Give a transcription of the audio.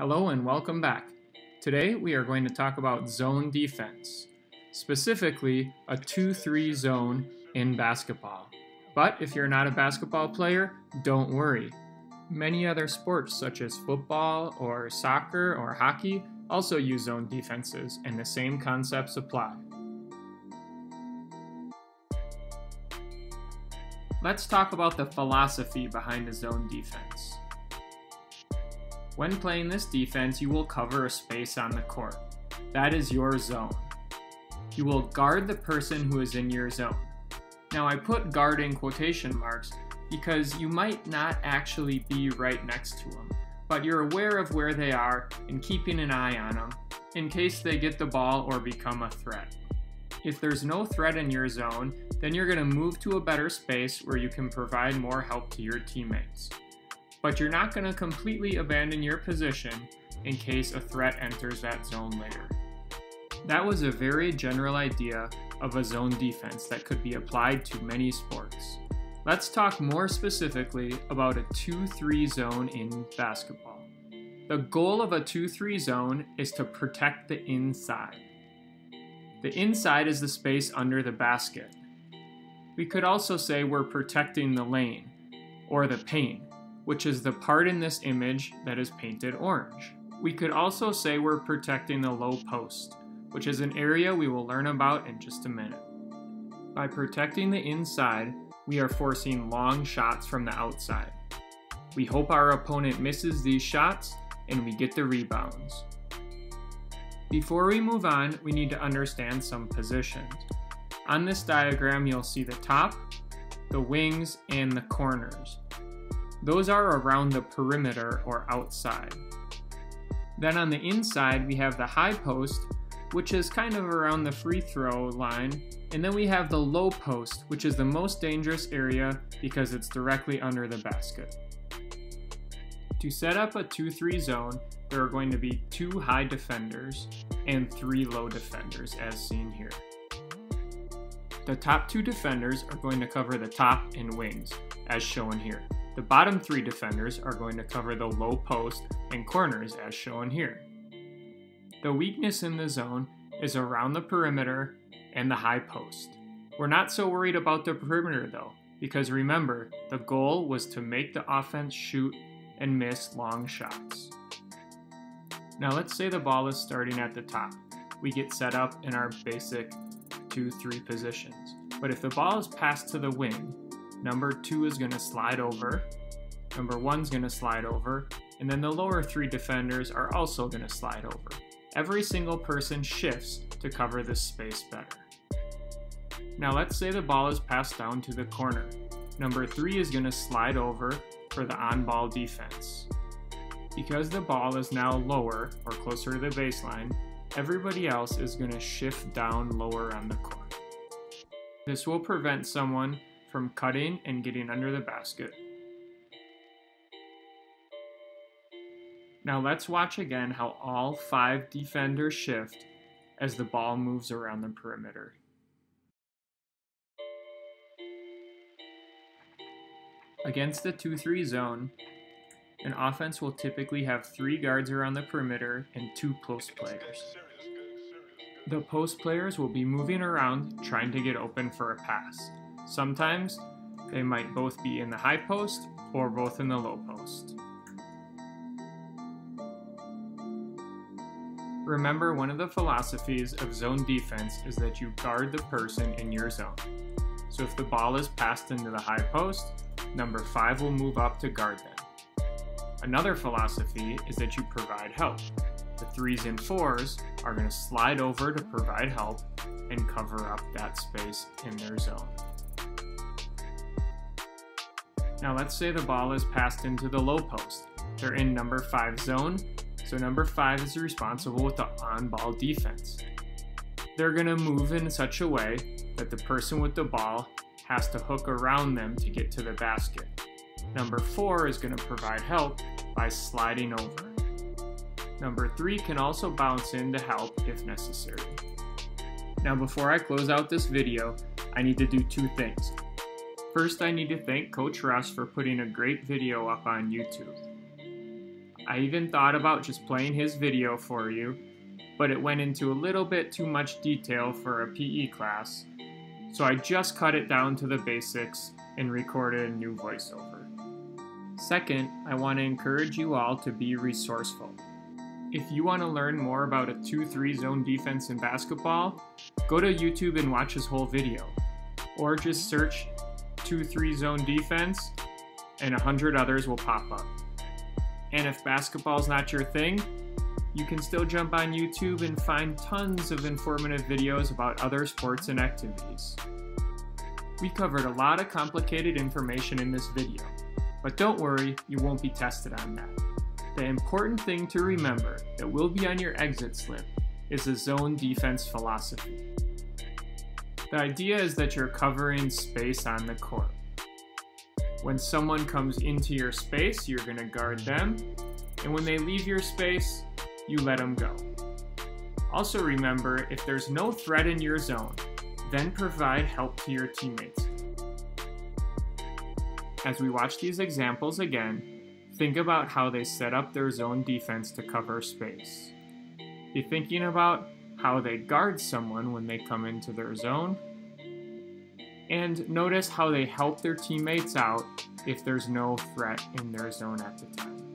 Hello and welcome back. Today we are going to talk about zone defense, specifically a 2-3 zone in basketball. But if you're not a basketball player, don't worry. Many other sports such as football or soccer or hockey also use zone defenses, and the same concepts apply. Let's talk about the philosophy behind a zone defense. When playing this defense, you will cover a space on the court. That is your zone. You will guard the person who is in your zone. Now I put guard in quotation marks because you might not actually be right next to them, but you're aware of where they are and keeping an eye on them in case they get the ball or become a threat. If there's no threat in your zone, then you're going to move to a better space where you can provide more help to your teammates. But you're not going to completely abandon your position in case a threat enters that zone later. That was a very general idea of a zone defense that could be applied to many sports. Let's talk more specifically about a 2-3 zone in basketball. The goal of a 2-3 zone is to protect the inside. The inside is the space under the basket. We could also say we're protecting the lane, or the paint, which is the part in this image that is painted orange. We could also say we're protecting the low post, which is an area we will learn about in just a minute. By protecting the inside, we are forcing long shots from the outside. We hope our opponent misses these shots and we get the rebounds. Before we move on, we need to understand some positions. On this diagram, you'll see the top, the wings, and the corners. Those are around the perimeter or outside. Then on the inside, we have the high post, which is kind of around the free throw line. And then we have the low post, which is the most dangerous area because it's directly under the basket. To set up a 2-3 zone, there are going to be 2 high defenders and 3 low defenders as seen here. The top 2 defenders are going to cover the top and wings as shown here. The bottom 3 defenders are going to cover the low post and corners as shown here. The weakness in the zone is around the perimeter and the high post. We're not so worried about the perimeter though, because remember, the goal was to make the offense shoot and miss long shots. Now let's say the ball is starting at the top. We get set up in our basic 2-3 positions. But if the ball is passed to the wing, number 2 is going to slide over, number 1 is going to slide over, and then the lower 3 defenders are also going to slide over. Every single person shifts to cover this space better. Now let's say the ball is passed down to the corner. Number 3 is going to slide over for the on-ball defense. Because the ball is now lower or closer to the baseline, everybody else is going to shift down lower on the court. This will prevent someone from cutting and getting under the basket. Now let's watch again how all 5 defenders shift as the ball moves around the perimeter. Against the 2-3 zone, an offense will typically have 3 guards around the perimeter and 2 post players. The post players will be moving around trying to get open for a pass. Sometimes they might both be in the high post or both in the low post. Remember, one of the philosophies of zone defense is that you guard the person in your zone. So if the ball is passed into the high post, number 5 will move up to guard them. Another philosophy is that you provide help. The 3s and 4s are going to slide over to provide help and cover up that space in their zone. Now let's say the ball is passed into the low post. They're in number 5 zone, so number 5 is responsible with the on-ball defense. They're going to move in such a way that the person with the ball has to hook around them to get to the basket. Number 4 is going to provide help by sliding over. Number 3 can also bounce in to help if necessary. Now before I close out this video, I need to do 2 things. First, I need to thank Coach Russ for putting a great video up on YouTube. I even thought about just playing his video for you, but it went into a little bit too much detail for a PE class, so I just cut it down to the basics and recorded a new voiceover. Second, I want to encourage you all to be resourceful. If you want to learn more about a 2-3 zone defense in basketball, go to YouTube and watch his whole video, or just search 2-3 zone defense and 100 others will pop up. And if basketball's not your thing, you can still jump on YouTube and find tons of informative videos about other sports and activities. We covered a lot of complicated information in this video, but don't worry, you won't be tested on that. The important thing to remember that will be on your exit slip is the zone defense philosophy. The idea is that you're covering space on the court. When someone comes into your space, you're going to guard them, and when they leave your space, you let them go. Also remember, if there's no threat in your zone, then provide help to your teammates. As we watch these examples again, think about how they set up their zone defense to cover space. Be thinking about how they guard someone when they come into their zone, and notice how they help their teammates out if there's no threat in their zone at the time.